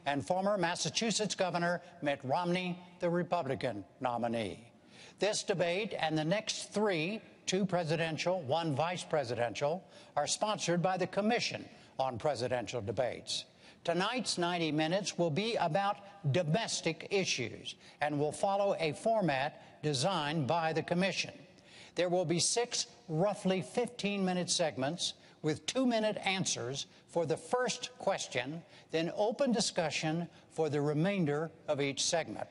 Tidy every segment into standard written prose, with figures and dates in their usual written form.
and former Massachusetts Governor Mitt Romney, the Republican nominee. This debate and the next three, two presidential, one vice presidential, are sponsored by the Commission on Presidential Debates. Tonight's 90 minutes will be about domestic issues and will follow a format designed by the Commission. There will be 6 roughly 15-minute segments with 2-minute answers for the first question, then open discussion for the remainder of each segment.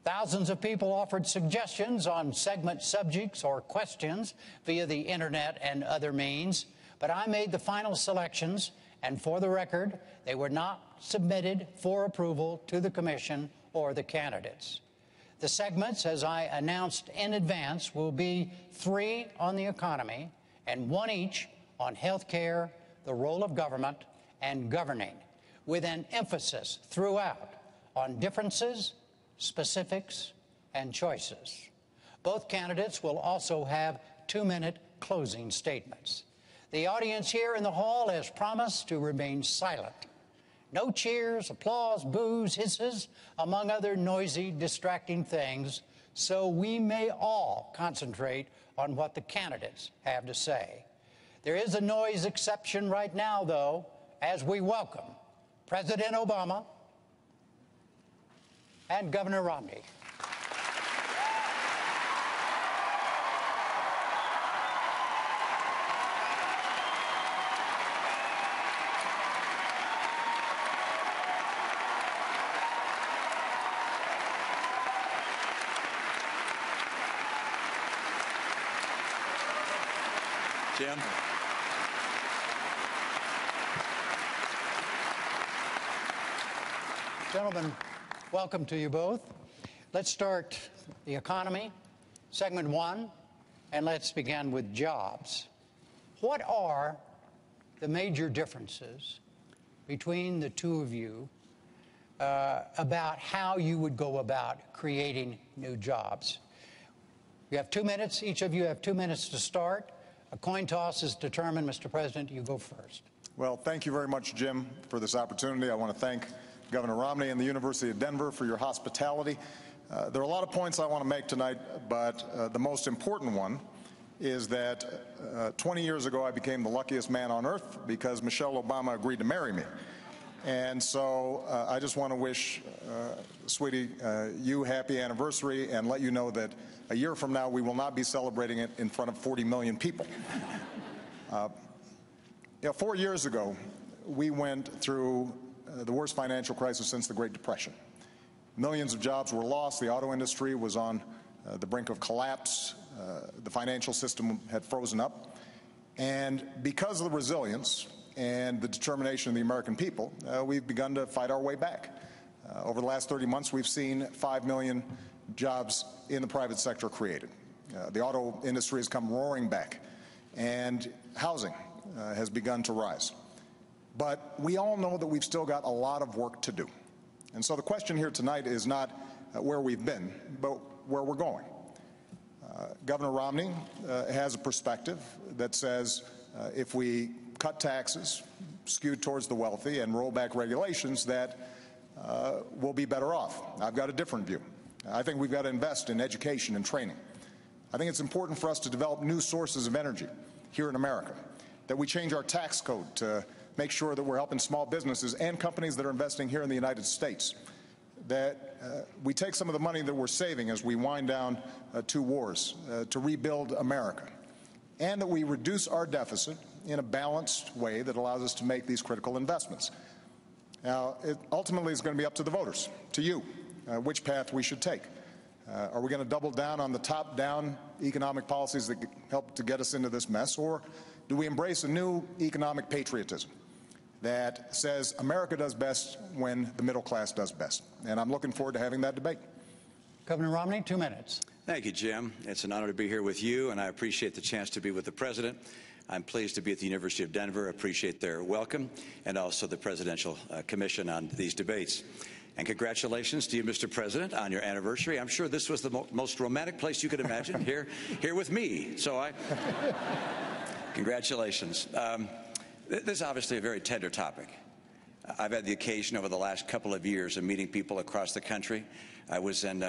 Thousands of people offered suggestions on segment subjects or questions via the internet and other means, but I made the final selections, and for the record, they were not submitted for approval to the Commission or the candidates. The segments, as I announced in advance, will be 3 on the economy and 1 each on health care, the role of government, and governing, with an emphasis throughout on differences, specifics, and choices. Both candidates will also have 2-minute closing statements. The audience here in the hall has promised to remain silent. No cheers, applause, boos, hisses, among other noisy, distracting things, so we may all concentrate on what the candidates have to say. There is a noise exception right now, though, as we welcome President Obama and Governor Romney. Jim. Gentlemen, welcome to you both. Let's start the economy, segment 1, and let's begin with jobs. What are the major differences between the two of you about how you would go about creating new jobs? You have 2 minutes. Each of you have 2 minutes to start. A coin toss is determined. Mr. President, you go first. Well, thank you very much, Jim, for this opportunity. I want to thank Governor Romney and the University of Denver for your hospitality. There are a lot of points I want to make tonight, but the most important one is that 20 years ago I became the luckiest man on earth because Michelle Obama agreed to marry me. And so I just want to wish, sweetie, you happy anniversary and let you know that a year from now we will not be celebrating it in front of 40 million people. 4 years ago, we went through the worst financial crisis since the Great Depression. Millions of jobs were lost. The auto industry was on the brink of collapse. The financial system had frozen up. And because of the resilience and the determination of the American people, we've begun to fight our way back. Over the last 30 months, we've seen 5 million jobs in the private sector created. The auto industry has come roaring back, and housing has begun to rise. But we all know that we've still got a lot of work to do. And so the question here tonight is not where we've been, but where we're going. Governor Romney has a perspective that says if we cut taxes skewed towards the wealthy and roll back regulations, that we'll be better off. I've got a different view. I think we've got to invest in education and training. I think it's important for us to develop new sources of energy here in America, that we change our tax code to make sure that we're helping small businesses and companies that are investing here in the United States, that we take some of the money that we're saving as we wind down 2 wars to rebuild America, and that we reduce our deficit in a balanced way that allows us to make these critical investments. Now, it ultimately is going to be up to the voters, to you, which path we should take. Are we going to double down on the top-down economic policies that help to get us into this mess, or do we embrace a new economic patriotism that says America does best when the middle class does best? And I'm looking forward to having that debate. Governor Romney, 2 minutes. Thank you, Jim. It's an honor to be here with you, and I appreciate the chance to be with the President. I'm pleased to be at the University of Denver, appreciate their welcome, and also the Presidential Commission on these debates. And congratulations to you, Mr. President, on your anniversary. I'm sure this was the most romantic place you could imagine, here with me. So congratulations. This is obviously a very tender topic. I've had the occasion over the last couple of years of meeting people across the country. I was in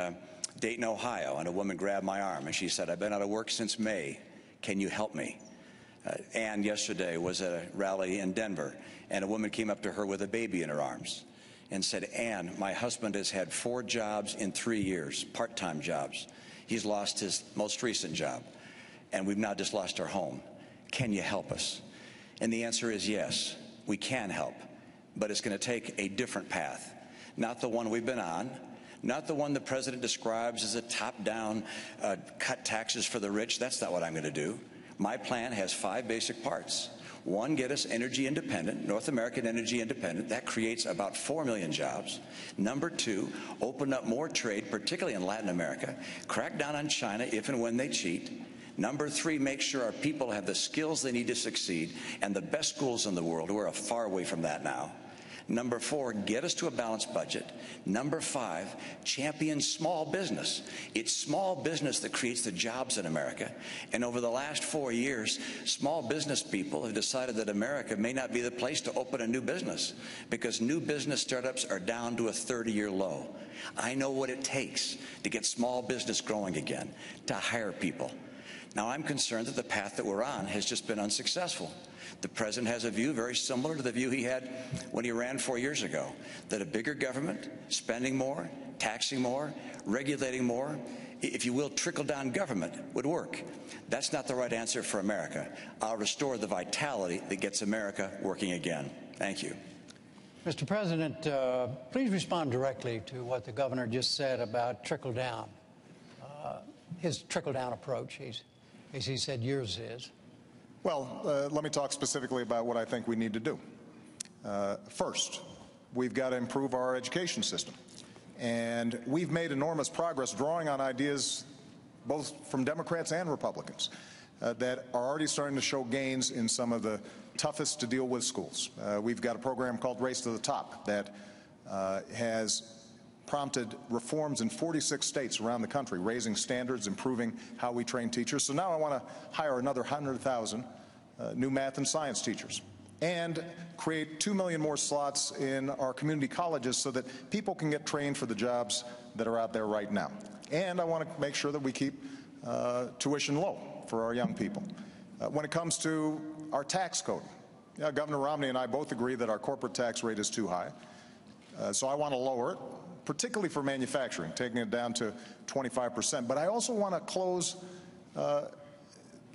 Dayton, Ohio, and a woman grabbed my arm and she said, "I've been out of work since May. Can you help me?" Ann yesterday was at a rally in Denver, and a woman came up to her with a baby in her arms and said, "Ann, my husband has had 4 jobs in 3 years, part-time jobs. He's lost his most recent job, and we've now just lost our home. Can you help us?" And the answer is yes, we can help, but it's going to take a different path, not the one we've been on, not the one the president describes as a top-down cut taxes for the rich. That's not what I'm going to do. My plan has 5 basic parts. 1, get us energy independent, North American energy independent. That creates about 4 million jobs. Number 2, open up more trade, particularly in Latin America. Crack down on China if and when they cheat. Number 3, make sure our people have the skills they need to succeed, and the best schools in the world. We're far away from that now. Number 4, get us to a balanced budget. Number 5, champion small business. It's small business that creates the jobs in America. And over the last 4 years, small business people have decided that America may not be the place to open a new business because new business startups are down to a 30-year low. I know what it takes to get small business growing again, to hire people. Now, I'm concerned that the path that we're on has just been unsuccessful. The president has a view very similar to the view he had when he ran 4 years ago, that a bigger government, spending more, taxing more, regulating more, if you will, trickle-down government would work. That's not the right answer for America. I'll restore the vitality that gets America working again. Thank you. Mr. President, please respond directly to what the governor just said about trickle-down, his trickle-down approach, as he said yours is. Well, let me talk specifically about what I think we need to do. First, we've got to improve our education system. And we've made enormous progress drawing on ideas both from Democrats and Republicans that are already starting to show gains in some of the toughest to deal with schools. We've got a program called Race to the Top that has prompted reforms in 46 states around the country, raising standards, improving how we train teachers. So now I want to hire another 100,000 new math and science teachers and create 2 million more slots in our community colleges so that people can get trained for the jobs that are out there right now. And I want to make sure that we keep tuition low for our young people. When it comes to our tax code, Governor Romney and I both agree that our corporate tax rate is too high. So I want to lower it, particularly for manufacturing, taking it down to 25%. But I also want to close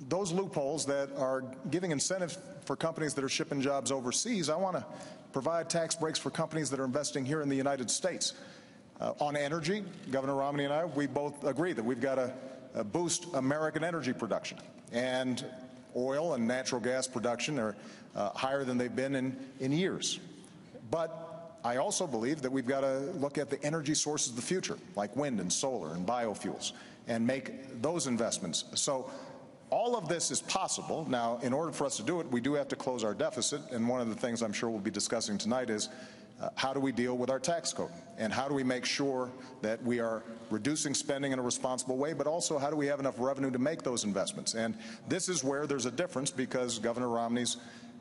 those loopholes that are giving incentives for companies that are shipping jobs overseas. I want to provide tax breaks for companies that are investing here in the United States. On energy, Governor Romney and I, we both agree that we've got to boost American energy production. And oil and natural gas production are higher than they've been in years. But I also believe that we've got to look at the energy sources of the future, like wind and solar and biofuels, and make those investments. So all of this is possible. Now, in order for us to do it, we do have to close our deficit. And one of the things I'm sure we'll be discussing tonight is how do we deal with our tax code? And how do we make sure that we are reducing spending in a responsible way, but also how do we have enough revenue to make those investments? And this is where there's a difference, because Governor Romney's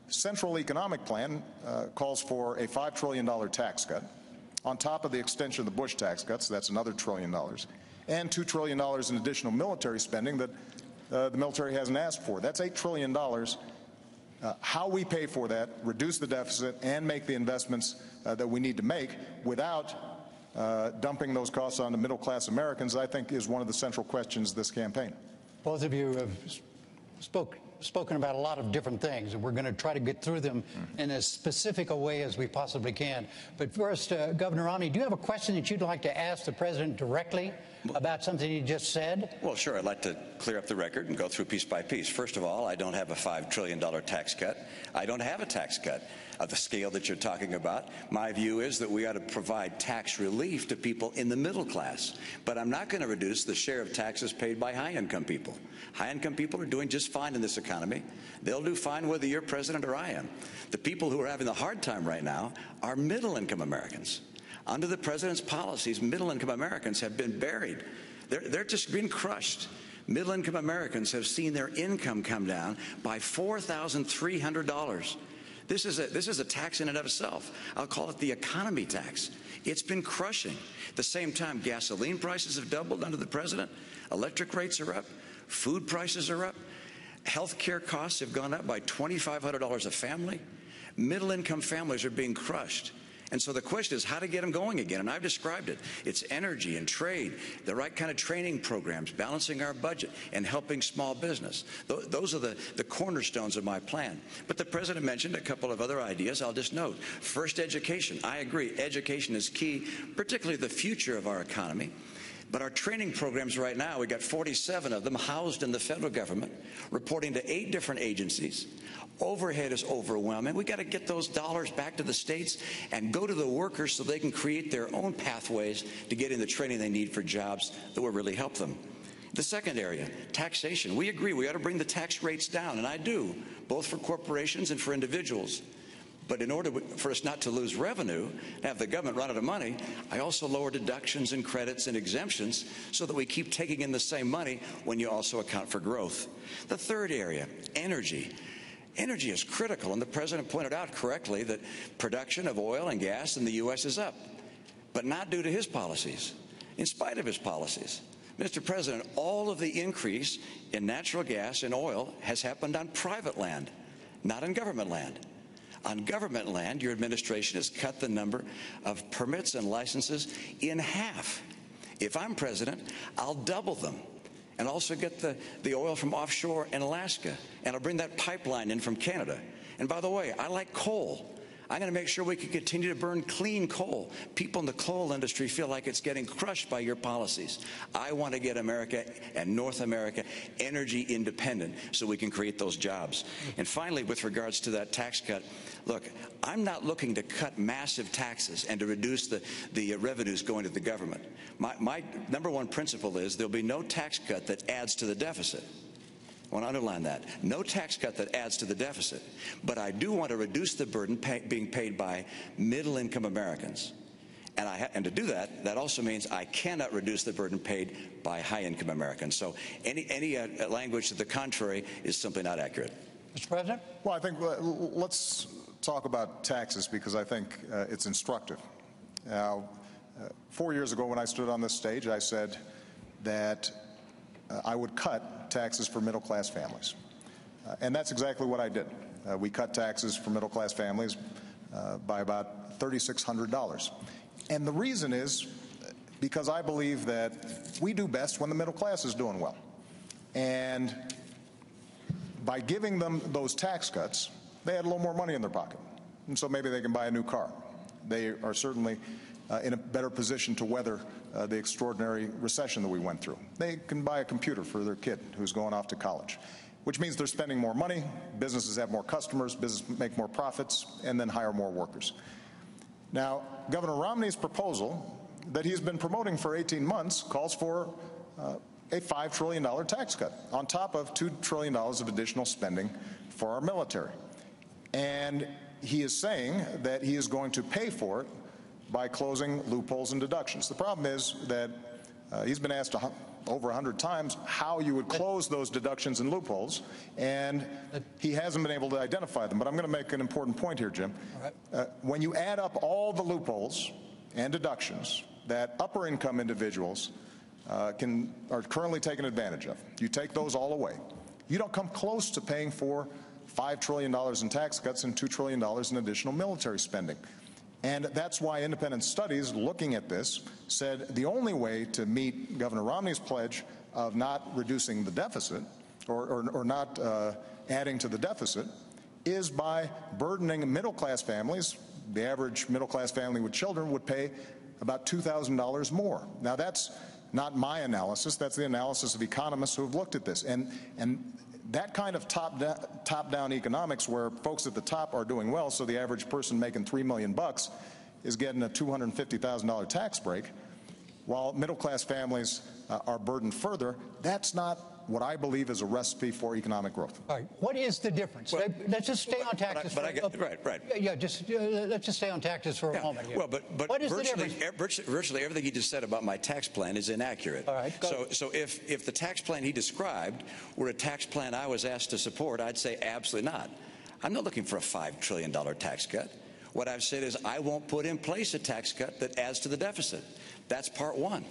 Central Economic Plan calls for a $5 trillion tax cut on top of the extension of the Bush tax cuts. That's another $1 trillion, and $2 trillion in additional military spending that the military hasn't asked for. That's $8 trillion. How we pay for that, reduce the deficit, and make the investments that we need to make without dumping those costs on the middle-class Americans, I think, is one of the central questions this campaign. Both of you have spoken about a lot of different things, and we're going to try to get through them in as specific a way as we possibly can. But first, Governor Romney, do you have a question that you'd like to ask the president directly about something he just said? Well, sure. I'd like to clear up the record and go through piece by piece. First of all, I don't have a $5 trillion tax cut. I don't have a tax cut of the scale that you're talking about. My view is that we ought to provide tax relief to people in the middle class. But I'm not going to reduce the share of taxes paid by high-income people. High-income people are doing just fine in this economy. They'll do fine whether you're president or I am. The people who are having the hard time right now are middle-income Americans. Under the president's policies, middle-income Americans have been buried. They're just being crushed. Middle-income Americans have seen their income come down by $4,300. This is a tax in and of itself. I'll call it the economy tax. It's been crushing. At the same time, gasoline prices have doubled under the president. Electric rates are up. Food prices are up. Health care costs have gone up by $2,500 a family. Middle-income families are being crushed. And so the question is how to get them going again. And I've described it. It's energy and trade, the right kind of training programs, balancing our budget, and helping small business. Those are the cornerstones of my plan. But the president mentioned a couple of other ideas. I'll just note. First, education. I agree. Education is key, particularly the future of our economy. But our training programs right now, we got 47 of them housed in the federal government, reporting to 8 different agencies. Overhead is overwhelming. We got to get those dollars back to the states and go to the workers so they can create their own pathways to getting the training they need for jobs that will really help them. The second area, taxation. We agree we ought to bring the tax rates down, and I do, both for corporations and for individuals. But in order for us not to lose revenue, to have the government run out of money, I also lower deductions and credits and exemptions so that we keep taking in the same money when you also account for growth. The third area, energy. Energy is critical, and the president pointed out correctly that production of oil and gas in the U.S. is up, but not due to his policies, in spite of his policies. Mr. President, all of the increase in natural gas and oil has happened on private land, not on government land. On government land, your administration has cut the number of permits and licenses in half. If I'm president, I'll double them and also get the oil from offshore in Alaska, and I'll bring that pipeline in from Canada. And by the way, I like coal. I'm going to make sure we can continue to burn clean coal. People in the coal industry feel like it's getting crushed by your policies. I want to get America and North America energy independent so we can create those jobs. And finally, with regards to that tax cut, look, I'm not looking to cut massive taxes and to reduce the revenues going to the government. My number one principle is there'll be no tax cut that adds to the deficit. I want to underline that. No tax cut that adds to the deficit. But I do want to reduce the burden being paid by middle-income Americans. And to do that, that also means I cannot reduce the burden paid by high-income Americans. So any language to the contrary is simply not accurate. Mr. President? Well, I think let's talk about taxes because I think it's instructive. Now, 4 years ago when I stood on this stage, I said that I would cut taxes for middle-class families. And that's exactly what I did. We cut taxes for middle-class families by about $3,600. And the reason is because I believe that we do best when the middle class is doing well. And by giving them those tax cuts, they had a little more money in their pocket. And so maybe they can buy a new car. They are certainly in a better position to weather the extraordinary recession that we went through. They can buy a computer for their kid who's going off to college, which means they're spending more money, businesses have more customers, businesses make more profits, and then hire more workers. Now, Governor Romney's proposal that he's been promoting for 18 months calls for a $5 trillion tax cut on top of $2 trillion of additional spending for our military. And he is saying that he is going to pay for it by closing loopholes and deductions. The problem is that he's been asked over 100 times how you would close those deductions and loopholes, and he hasn't been able to identify them. But I'm going to make an important point here, Jim. When you add up all the loopholes and deductions that upper-income individuals are currently taking advantage of, you take those all away, you don't come close to paying for $5 trillion in tax cuts and $2 trillion in additional military spending. And that's why independent studies looking at this said the only way to meet Governor Romney's pledge of not reducing the deficit or not adding to the deficit is by burdening middle-class families. The average middle-class family with children would pay about $2,000 more. Now, that's not my analysis. That's the analysis of economists who have looked at this. And that kind of top-down economics where folks at the top are doing well, so the average person making $3 million is getting a $250,000 tax break, while middle-class families are burdened further, that's not what I believe is a recipe for economic growth. All right. What is the difference? Well, let's just stay on taxes for a moment. Right. Yeah, let's just stay on taxes for a moment here. Well, but what is virtually everything he just said about my tax plan is inaccurate. All right. So if the tax plan he described were a tax plan I was asked to support, I'd say absolutely not. I'm not looking for a $5 trillion tax cut. What I've said is I won't put in place a tax cut that adds to the deficit. That's part one.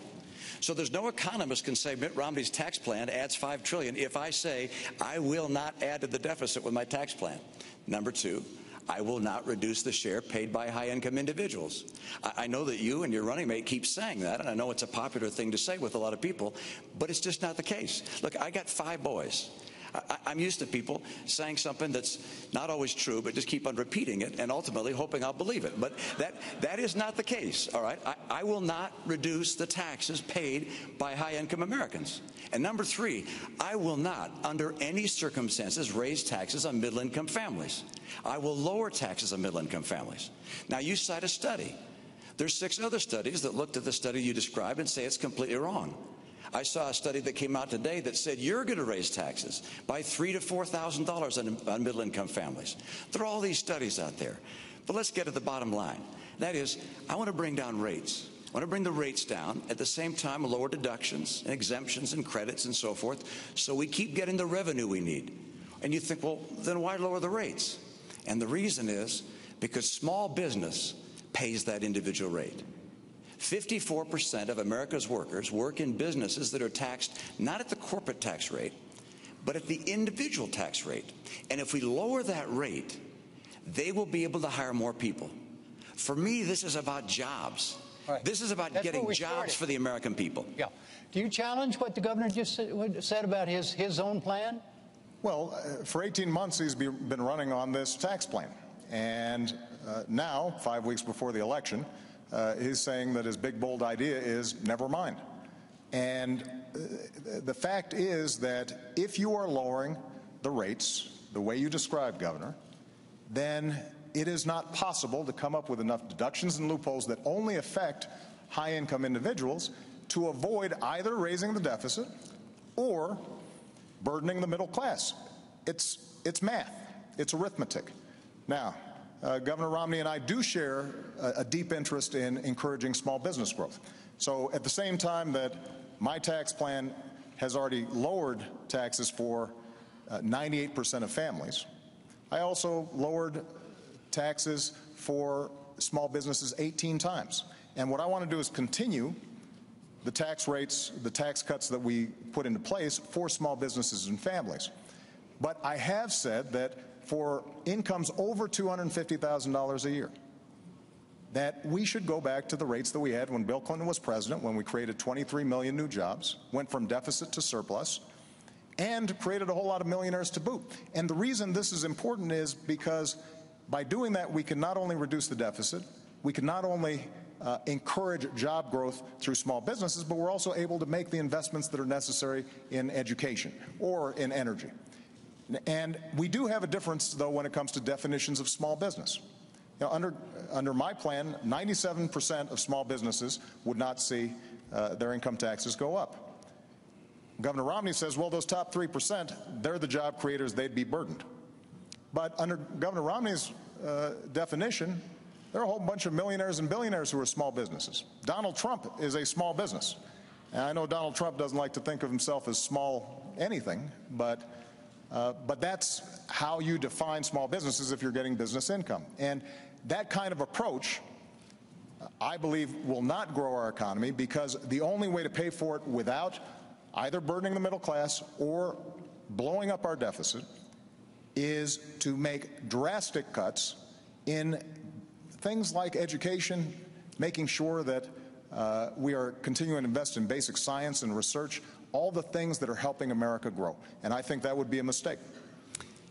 So there's no economist can say Mitt Romney's tax plan adds $5 trillion if I say I will not add to the deficit with my tax plan. Number two, I will not reduce the share paid by high-income individuals. I know that you and your running mate keep saying that, and I know it's a popular thing to say with a lot of people, but it's just not the case. Look, I got 5 boys. I'm used to people saying something that's not always true, but just keep on repeating it and ultimately hoping I'll believe it. But that is not the case, all right? I will not reduce the taxes paid by high-income Americans. And number 3, I will not, under any circumstances, raise taxes on middle-income families. I will lower taxes on middle-income families. Now, you cite a study. There's 6 other studies that looked at the study you described and say it's completely wrong. I saw a study that came out today that said you're going to raise taxes by $3,000 to $4,000 on middle-income families. There are all these studies out there. But let's get to the bottom line. That is, I want to bring down rates. I want to bring the rates down, at the same time lower deductions and exemptions and credits and so forth, so we keep getting the revenue we need. And you think, well, then why lower the rates? And the reason is because small business pays that individual rate. 54% of America's workers work in businesses that are taxed not at the corporate tax rate, but at the individual tax rate. And if we lower that rate, they will be able to hire more people. For me, this is about jobs. Right. This is about getting jobs for the American people. Yeah. Do you challenge what the governor just said about his own plan? Well, for 18 months, he's been running on this tax plan. And now, 5 weeks before the election, he's saying that his big, bold idea is never mind. And the fact is that if you are lowering the rates the way you described, Governor, then it is not possible to come up with enough deductions and loopholes that only affect high-income individuals to avoid either raising the deficit or burdening the middle class. It's math. It's arithmetic. Now, Governor Romney and I do share a deep interest in encouraging small business growth. So at the same time that my tax plan has already lowered taxes for 98% of families, I also lowered taxes for small businesses 18 times. And what I want to do is continue the tax rates, the tax cuts that we put into place for small businesses and families. But I have said that for incomes over $250,000 a year, that we should go back to the rates that we had when Bill Clinton was president, when we created 23 million new jobs, went from deficit to surplus, and created a whole lot of millionaires to boot. And the reason this is important is because by doing that, we can not only reduce the deficit, we can not only encourage job growth through small businesses, but we're also able to make the investments that are necessary in education or in energy. And we do have a difference, though, when it comes to definitions of small business. You know, under my plan, 97% of small businesses would not see their income taxes go up. Governor Romney says, well, those top 3%, they're the job creators, they'd be burdened. But under Governor Romney's definition, there are a whole bunch of millionaires and billionaires who are small businesses. Donald Trump is a small business. And I know Donald Trump doesn't like to think of himself as small anything, but that's how you define small businesses if you're getting business income. And that kind of approach, I believe, will not grow our economy, because the only way to pay for it without either burdening the middle class or blowing up our deficit is to make drastic cuts in things like education, making sure that we are continuing to invest in basic science and research, all the things that are helping America grow. And I think that would be a mistake.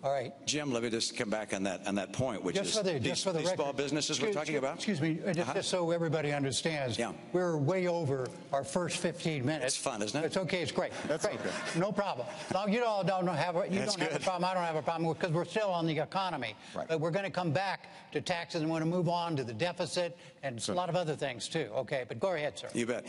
All right. Jim, let me just come back on that point, which is these small businesses we're talking about. Excuse me, just so everybody understands, we're way over our first 15 minutes. It's fun, isn't it? It's okay, it's great. That's great. okay. No problem. No, you all don't have a problem, I don't have a problem, because we're still on the economy. Right. But we're going to come back to taxes and we're going to move on to the deficit and a lot of other things too. Okay, but go ahead, sir. You bet.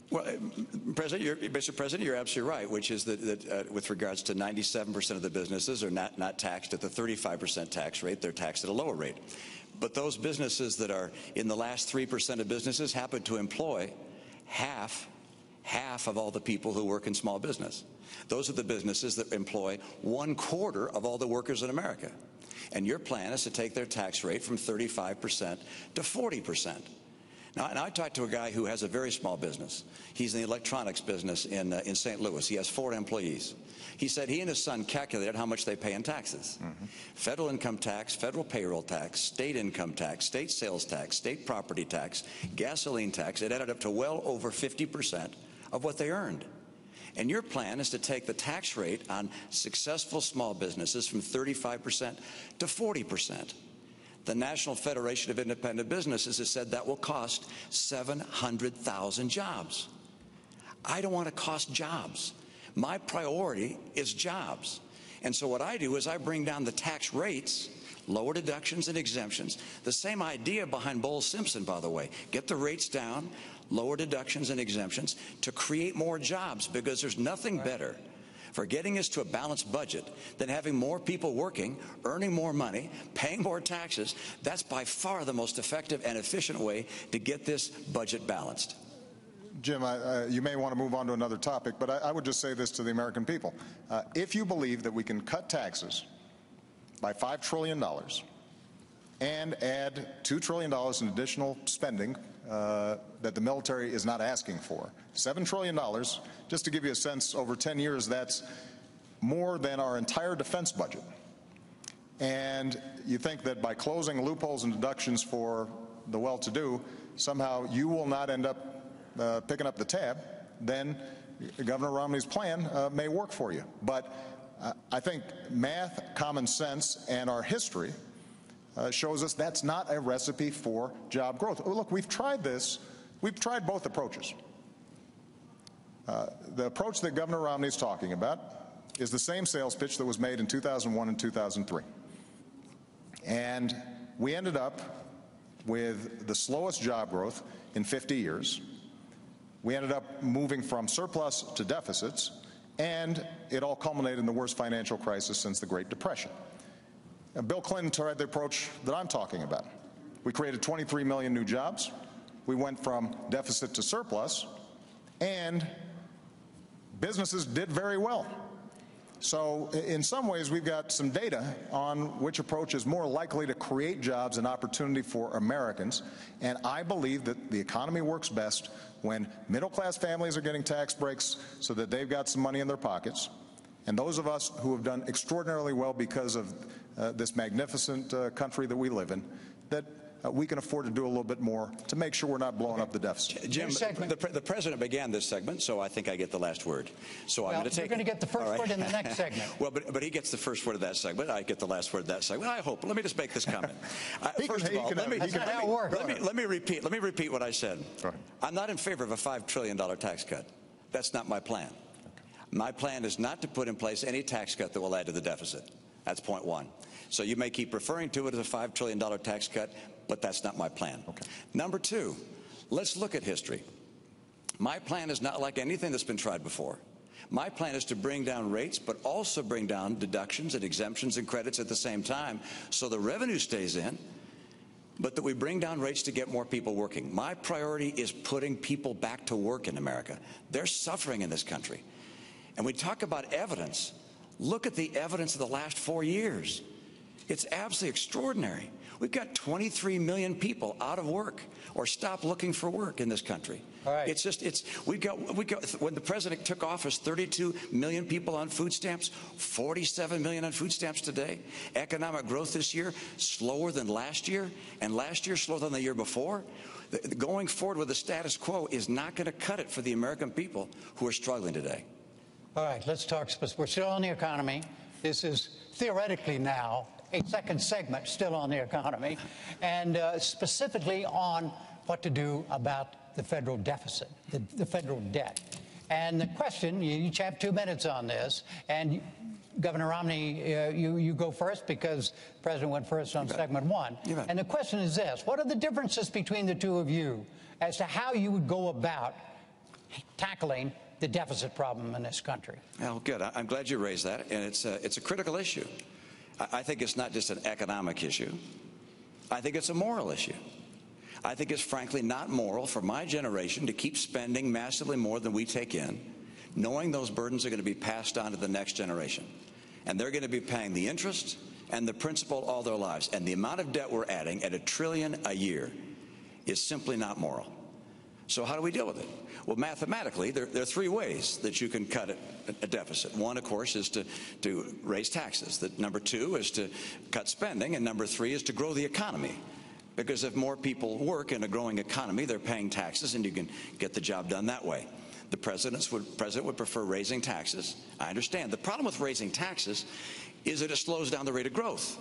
Well, Mr. President, you're absolutely right, which is that with regards to 97% of the businesses are not taxed at the 35% tax rate. They're taxed at a lower rate. But those businesses that are in the last 3% of businesses happen to employ half of all the people who work in small business. Those are the businesses that employ 1/4 of all the workers in America. And your plan is to take their tax rate from 35% to 40%. Now, and I talked to a guy who has a very small business. He's in the electronics business in St. Louis. He has 4 employees. He said he and his son calculated how much they pay in taxes. Federal income tax, federal payroll tax, state income tax, state sales tax, state property tax, gasoline tax. It added up to well over 50% of what they earned. And your plan is to take the tax rate on successful small businesses from 35% to 40%. The National Federation of Independent Businesses has said that will cost 700,000 jobs. I don't want to cost jobs. My priority is jobs. And so what I do is I bring down the tax rates, lower deductions and exemptions. The same idea behind Bowles-Simpson, by the way. Get the rates down, lower deductions and exemptions to create more jobs, because there's nothing better for getting us to a balanced budget than having more people working, earning more money, paying more taxes. That's by far the most effective and efficient way to get this budget balanced. Jim, you may want to move on to another topic, but I would just say this to the American people. If you believe that we can cut taxes by $5 trillion and add $2 trillion in additional spending that the military is not asking for, $7 trillion, just to give you a sense, over 10 years, that's more than our entire defense budget. And you think that by closing loopholes and deductions for the well-to-do, somehow you will not end up picking up the tab, then Governor Romney's plan may work for you. But I think math, common sense, and our history shows us that's not a recipe for job growth. Oh, look, we've tried this. We've tried both approaches. The approach that Governor Romney's talking about is the same sales pitch that was made in 2001 and 2003. And we ended up with the slowest job growth in 50 years. We ended up moving from surplus to deficits, and it all culminated in the worst financial crisis since the Great Depression. Bill Clinton tried the approach that I'm talking about. We created 23 million new jobs. We went from deficit to surplus, and businesses did very well. So in some ways, we've got some data on which approach is more likely to create jobs and opportunity for Americans. And I believe that the economy works best when middle-class families are getting tax breaks so that they've got some money in their pockets. And those of us who have done extraordinarily well because of this magnificent country that we live in, that we can afford to do a little bit more to make sure we're not blowing up the deficit. Jim, the president began this segment, so I think I get the last word. So I'm going to take. You're going to get the first word in the next segment. Well, but he gets the first word of that segment. I get the last word of that segment. I hope. Let me just make this comment. First of all, let me repeat what I said. I'm not in favor of a $5 trillion tax cut. That's not my plan. My plan is not to put in place any tax cut that will add to the deficit. That's point one. So you may keep referring to it as a $5 trillion tax cut, but that's not my plan. Number two, let's look at history. My plan is not like anything that's been tried before. My plan is to bring down rates, but also bring down deductions and exemptions and credits at the same time, so the revenue stays in, but that we bring down rates to get more people working. My priority is putting people back to work in America. They're suffering in this country. And we talk about evidence. Look at the evidence of the last 4 years. It's absolutely extraordinary. We've got 23 million people out of work or stopped looking for work in this country. All right. We've got, when the president took office, 32 million people on food stamps, 47 million on food stamps today. Economic growth this year, slower than last year, and last year slower than the year before. Going forward with the status quo is not going to cut it for the American people who are struggling today. All right, let's talk. We're still on the economy. This is theoretically now a second segment still on the economy, and specifically on what to do about the federal deficit, the federal debt. And the question, you each have 2 minutes on this, and Governor Romney, you go first because the president went first on segment one. And the question is this: what are the differences between the two of you as to how you would go about tackling the deficit problem in this country? Well, good. I'm glad you raised that, and it's a critical issue. I think it's not just an economic issue. I think it's a moral issue. I think it's frankly not moral for my generation to keep spending massively more than we take in, knowing those burdens are going to be passed on to the next generation. And they're going to be paying the interest and the principal all their lives. And the amount of debt we're adding at $1 trillion a year is simply not moral. So how do we deal with it? Well, mathematically, there are three ways that you can cut a deficit. One, of course, is to raise taxes. Number two is to cut spending. And number three is to grow the economy. Because if more people work in a growing economy, they're paying taxes, and you can get the job done that way. The president would prefer raising taxes. I understand. The problem with raising taxes is that it slows down the rate of growth,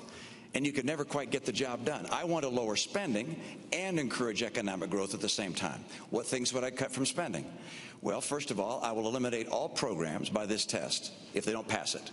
and you can never quite get the job done. I want to lower spending and encourage economic growth at the same time. What things would I cut from spending? Well, first of all, I will eliminate all programs by this test if they don't pass it.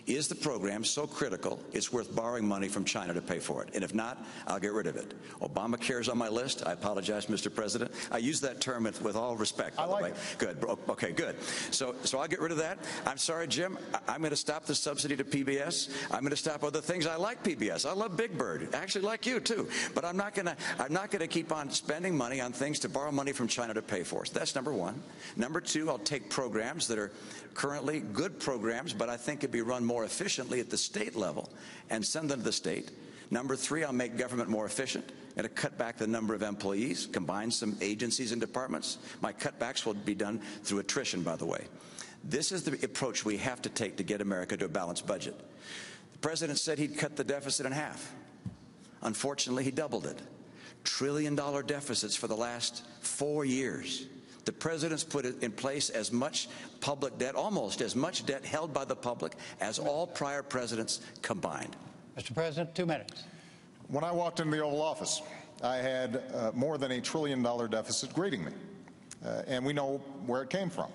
Is the program so critical it's worth borrowing money from China to pay for it? And if not, I'll get rid of it. Obamacare is on my list. I apologize, Mr. President. I use that term with all respect, by the way. Good. Okay, good. So I'll get rid of that. I'm sorry, Jim. I'm going to stop the subsidy to PBS. I'm going to stop other things. I like PBS. I love Big Bird. I actually like you, too. But I'm not going to keep on spending money on things to borrow money from China to pay for. So that's number one. Number two, I'll take programs that are currently good programs, but I think could be run more efficiently at the state level and send them to the state. Number three, I'll make government more efficient and to cut back the number of employees, combine some agencies and departments. My cutbacks will be done through attrition, by the way. This is the approach we have to take to get America to a balanced budget. The president said he'd cut the deficit in half. Unfortunately, he doubled it. $1 trillion deficits for the last 4 years. The president's put in place as much public debt, almost as much debt held by the public as all prior presidents combined. Mr. President, 2 minutes. When I walked into the Oval Office, I had more than $1 trillion deficit greeting me. And we know where it came from.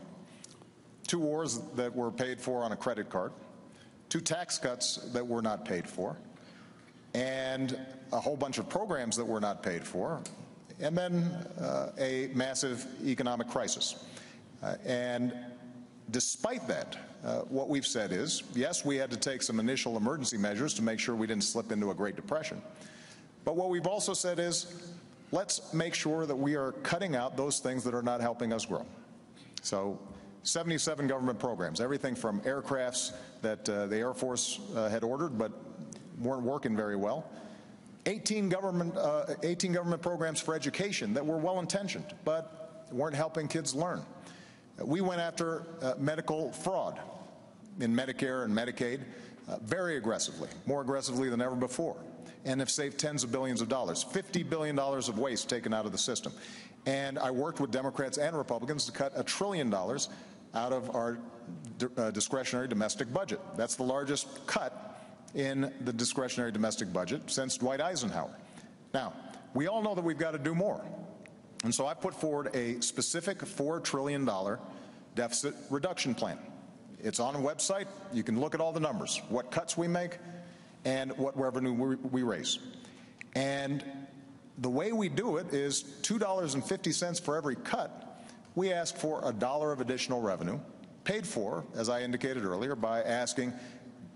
2 wars that were paid for on a credit card, 2 tax cuts that were not paid for, and a whole bunch of programs that were not paid for, and then a massive economic crisis. And despite that, what we've said is, yes, we had to take some initial emergency measures to make sure we didn't slip into a Great Depression. But what we've also said is, let's make sure that we are cutting out those things that are not helping us grow. So 77 government programs, everything from aircrafts that the Air Force had ordered but weren't working very well, 18 government programs for education that were well-intentioned but weren't helping kids learn. We went after medical fraud in Medicare and Medicaid very aggressively, more aggressively than ever before, and have saved tens of billions of dollars, $50 billion of waste taken out of the system. And I worked with Democrats and Republicans to cut $1 trillion out of our discretionary domestic budget. That's the largest cut in the discretionary domestic budget since Dwight Eisenhower. Now, we all know that we've got to do more. And so I put forward a specific $4 trillion deficit reduction plan. It's on a website. You can look at all the numbers, what cuts we make and what revenue we raise. And the way we do it is $2.50 for every cut. We ask for $1 of additional revenue, paid for, as I indicated earlier, by asking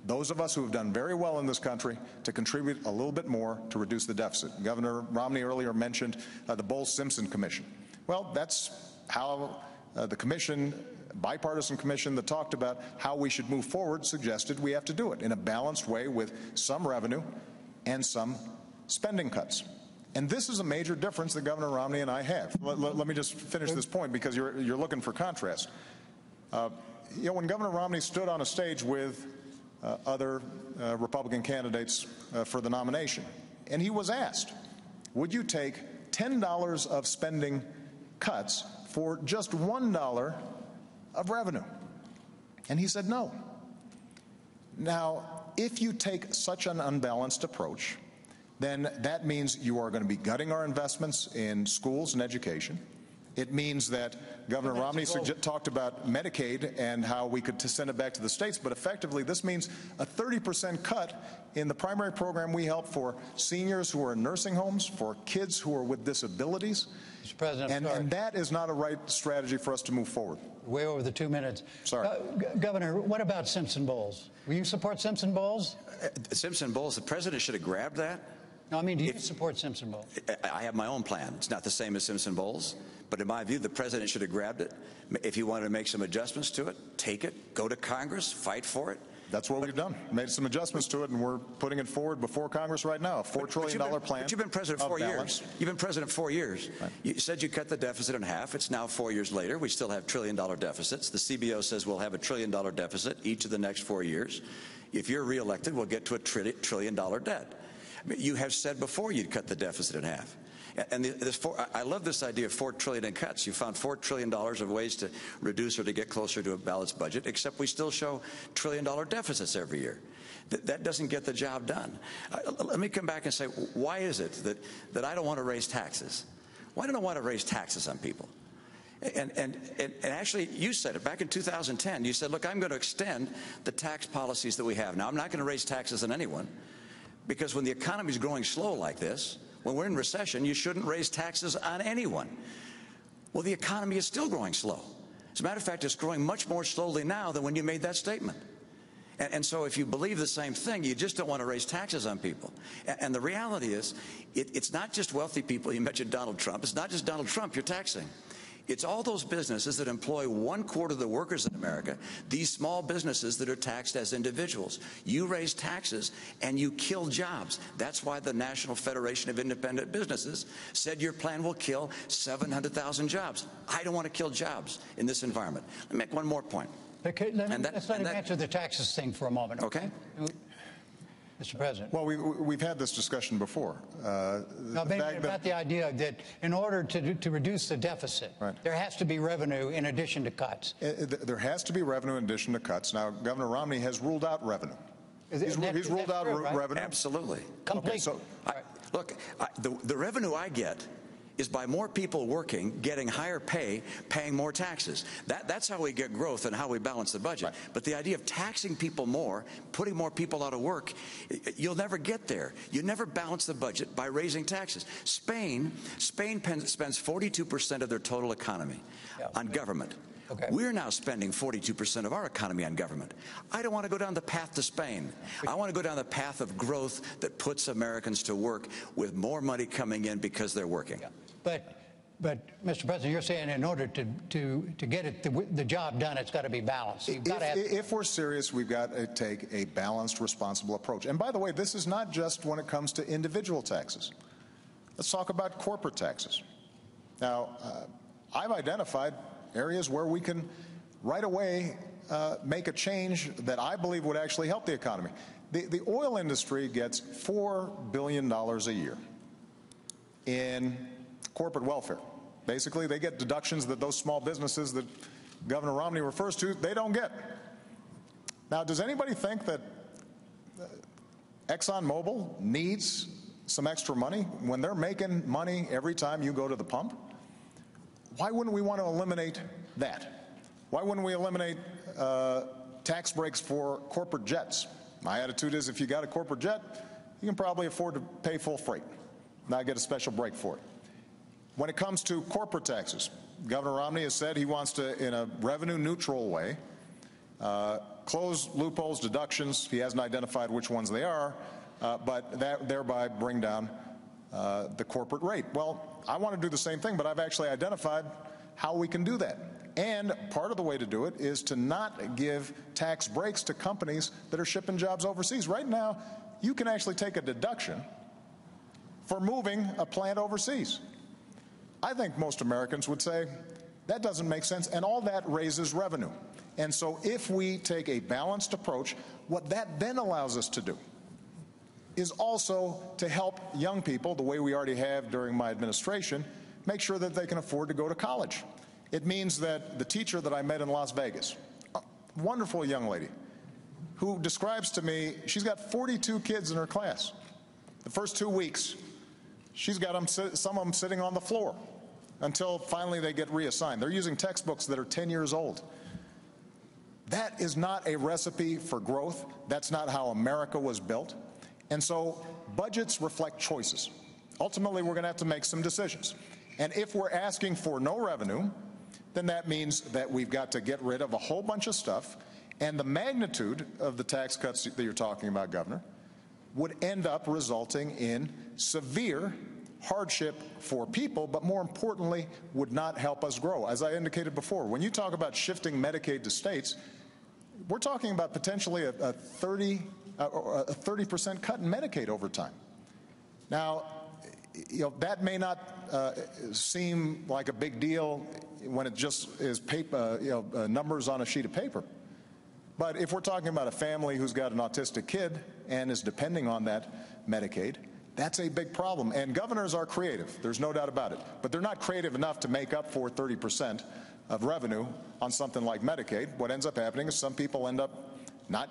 those of us who have done very well in this country to contribute a little bit more to reduce the deficit. Governor Romney earlier mentioned the Bowles-Simpson Commission. Well, that's how the commission, bipartisan commission that talked about how we should move forward, suggested we have to do it in a balanced way with some revenue and some spending cuts. And this is a major difference that Governor Romney and I have. Let me just finish this point because you're looking for contrast. When Governor Romney stood on a stage with other Republican candidates for the nomination, and he was asked, would you take $10 of spending cuts for just $1 of revenue? And he said no. Now, if you take such an unbalanced approach, then that means you are going to be gutting our investments in schools and education. It means that Governor Romney talked about Medicaid and how we could send it back to the states, but effectively this means a 30% cut in the primary program we help for seniors who are in nursing homes, for kids who are with disabilities. Mr. President, and that is not a right strategy for us to move forward. Way over the 2 minutes. Sorry. Governor, what about Simpson-Bowles? Will you support Simpson-Bowles? Simpson-Bowles, the president should have grabbed that. No, I mean, do you support Simpson-Bowles? I have my own plan. It's not the same as Simpson-Bowles, but in my view, the president should have grabbed it. If he wanted to make some adjustments to it, take it, go to Congress, fight for it. That's what we've done. Made some adjustments to it, and we're putting it forward before Congress right now. A $4 trillion plan. But you've been president 4 years. You've been president 4 years. Right. You said you cut the deficit in half. It's now 4 years later. We still have trillion-dollar deficits. The CBO says we'll have a trillion-dollar deficit each of the next 4 years. If you're reelected, we'll get to a trillion-dollar debt. I mean, you have said before you'd cut the deficit in half. And I love this idea of $4 trillion in cuts. You found $4 trillion of ways to reduce or to get closer to a balanced budget, except we still show trillion-dollar deficits every year. That doesn't get the job done. Let me come back and say, why is it that I don't want to raise taxes? Why don't I want to raise taxes on people? And actually, you said it back in 2010. You said, look, I'm going to extend the tax policies that we have. Now, I'm not going to raise taxes on anyone, because when the economy is growing slow like this, when we're in recession, you shouldn't raise taxes on anyone. Well, the economy is still growing slow. As a matter of fact, it's growing much more slowly now than when you made that statement. And so if you believe the same thing, you just don't want to raise taxes on people. And the reality is, it's not just wealthy people. You mentioned Donald Trump. It's not just Donald Trump you're taxing. It's all those businesses that employ 1/4 of the workers in America, these small businesses that are taxed as individuals. You raise taxes and you kill jobs. That's why the National Federation of Independent Businesses said your plan will kill 700,000 jobs. I don't want to kill jobs in this environment. Let me make one more point. Okay, let's let him answer the taxes thing for a moment. Okay. Mr. President. Well, we've had this discussion before. No, about the idea that in order to reduce the deficit, right, there has to be revenue in addition to cuts. There has to be revenue in addition to cuts. Now, Governor Romney has ruled out revenue. He's ruled out revenue. Absolutely. Completely. Okay, so look, the revenue I get is by more people working, getting higher pay, paying more taxes. That's how we get growth and how we balance the budget. Right. But the idea of taxing people more, putting more people out of work, you'll never get there. You never balance the budget by raising taxes. Spain spends 42% of their total economy on government. Okay. We're now spending 42% of our economy on government. I don't want to go down the path to Spain. I want to go down the path of growth that puts Americans to work with more money coming in because they're working. Yeah. But Mr. President, you're saying in order to get the job done, it's got to be balanced. You've got to have... If we're serious, we've got to take a balanced, responsible approach. And by the way, this is not just when it comes to individual taxes. Let's talk about corporate taxes. Now, I've identified areas where we can right away make a change that I believe would actually help the economy. The oil industry gets $4 billion a year in corporate welfare. Basically, they get deductions that those small businesses that Governor Romney refers to, they don't get. Now, does anybody think that ExxonMobil needs some extra money when they're making money every time you go to the pump? Why wouldn't we want to eliminate that? Why wouldn't we eliminate tax breaks for corporate jets? My attitude is if you got a corporate jet, you can probably afford to pay full freight, not get a special break for it. When it comes to corporate taxes, Governor Romney has said he wants to, in a revenue-neutral way, close loopholes, deductions. He hasn't identified which ones they are, but thereby bring down the corporate rate. Well, I want to do the same thing, but I've actually identified how we can do that. And part of the way to do it is to not give tax breaks to companies that are shipping jobs overseas. Right now, you can actually take a deduction for moving a plant overseas. I think most Americans would say that doesn't make sense, and all that raises revenue. And so if we take a balanced approach, what that then allows us to do is also to help young people, the way we already have during my administration, make sure that they can afford to go to college. It means that the teacher that I met in Las Vegas, a wonderful young lady, who describes to me she's got 42 kids in her class. The first 2 weeks, she's got them, some of them sitting on the floor until finally they get reassigned. They're using textbooks that are 10 years old. That is not a recipe for growth. That's not how America was built. And so budgets reflect choices. Ultimately, we're going to have to make some decisions. And if we're asking for no revenue, then that means that we've got to get rid of a whole bunch of stuff. And the magnitude of the tax cuts that you're talking about, Governor, would end up resulting in severe hardship for people, but more importantly, would not help us grow. As I indicated before, when you talk about shifting Medicaid to states, We're talking about potentially a 30% cut in Medicaid over time. Now, that may not seem like a big deal when it just is paper, numbers on a sheet of paper. But if we're talking about a family who's got an autistic kid and is depending on that Medicaid, that's a big problem. And governors are creative, there's no doubt about it. But they're not creative enough to make up for 30% of revenue on something like Medicaid. What ends up happening is some people end up not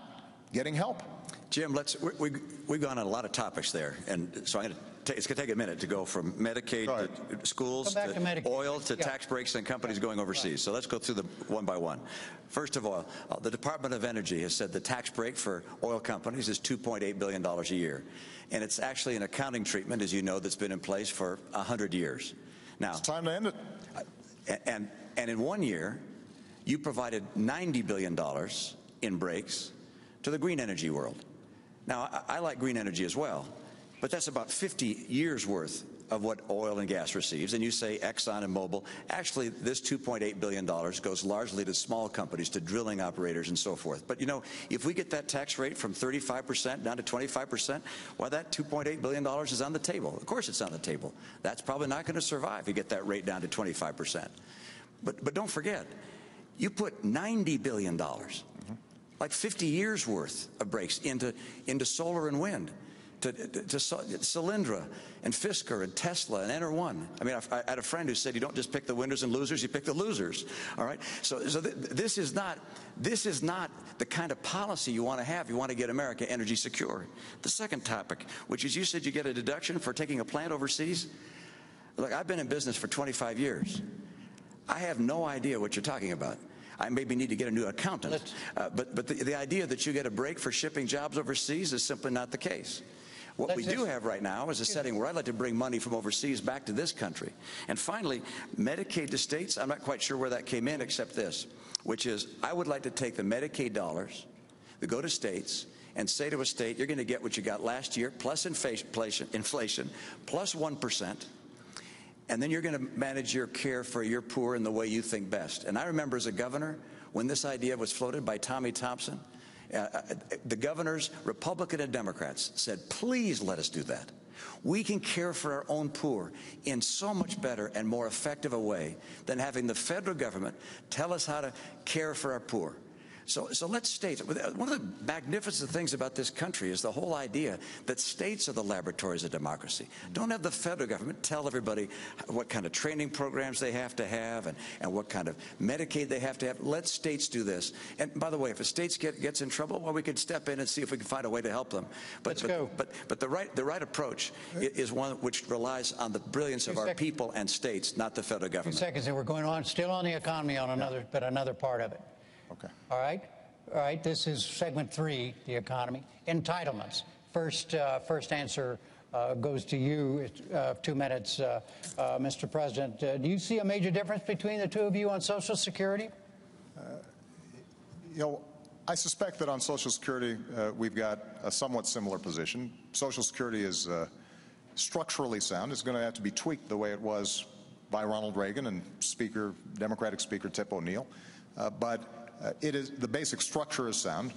getting help. Jim, we've gone on a lot of topics there, and so it's going to take a minute to go from Medicaid to schools to oil to tax breaks and companies going overseas. Right. So let's go through them one by one. First of all, the Department of Energy has said the tax break for oil companies is $2.8 billion a year. And it's actually an accounting treatment, as you know, that's been in place for 100 years. Now, it's time to end it. And in 1 year, you provided $90 billion in breaks to the green energy world. Now, I like green energy as well, but that's about 50 years worth of what oil and gas receives. And you say Exxon and Mobil. Actually, this $2.8 billion goes largely to small companies, to drilling operators and so forth. But, if we get that tax rate from 35% down to 25%, well, that $2.8 billion is on the table. Of course it's on the table. That's probably not going to survive if you get that rate down to 25%. But don't forget, you put $90 billion, like 50 years worth of breaks into solar and wind, to Solyndra and Fisker and Tesla and Enter1. I mean, I had a friend who said you don't just pick the winners and losers, you pick the losers. All right. So this is not the kind of policy you want to have. You want to get America energy secure. The second topic, which is you said you get a deduction for taking a plant overseas. Look, I've been in business for 25 years. I have no idea what you're talking about. I maybe need to get a new accountant. But the idea that you get a break for shipping jobs overseas is simply not the case. What we do have right now is a setting where I'd like to bring money from overseas back to this country. And finally, Medicaid to states, I'm not quite sure where that came in except this, which is I would like to take the Medicaid dollars that go to states and say to a state, you're going to get what you got last year, plus inflation, plus 1%. And then you're going to manage your care for your poor in the way you think best. And I remember as a governor, when this idea was floated by Tommy Thompson, the governors, Republican and Democrats, said, please let us do that. We can care for our own poor in so much better and more effective a way than having the federal government tell us how to care for our poor. So let's state, one of the magnificent things about this country is the whole idea that states are the laboratories of democracy. Don't have the federal government tell everybody what kind of training programs they have to have and what kind of Medicaid they have to have. Let states do this. And by the way, if a state gets in trouble, well, we could step in and see if we can find a way to help them. But the right approach is one which relies on the brilliance of our people and states, not the federal government. 2 seconds, and we're going on still on the economy on another part of it. Okay. All right. This is segment 3, the economy. Entitlements. First answer goes to you. 2 minutes, Mr. President. Do you see a major difference between the two of you on Social Security? I suspect that on Social Security we've got a somewhat similar position. Social Security is structurally sound. It's going to have to be tweaked the way it was by Ronald Reagan and Democratic Speaker Tip O'Neill. But it is, the basic structure is sound,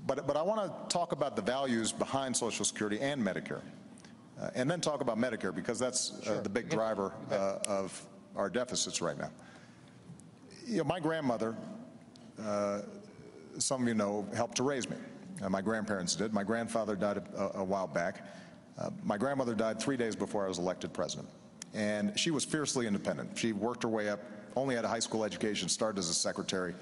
but I want to talk about the values behind Social Security and Medicare, and then talk about Medicare because that's the big driver of our deficits right now. My grandmother, some of you know, helped to raise me. My grandparents did. My grandfather died a while back. My grandmother died 3 days before I was elected president, and she was fiercely independent. She worked her way up. Only had a high school education, started as a secretary.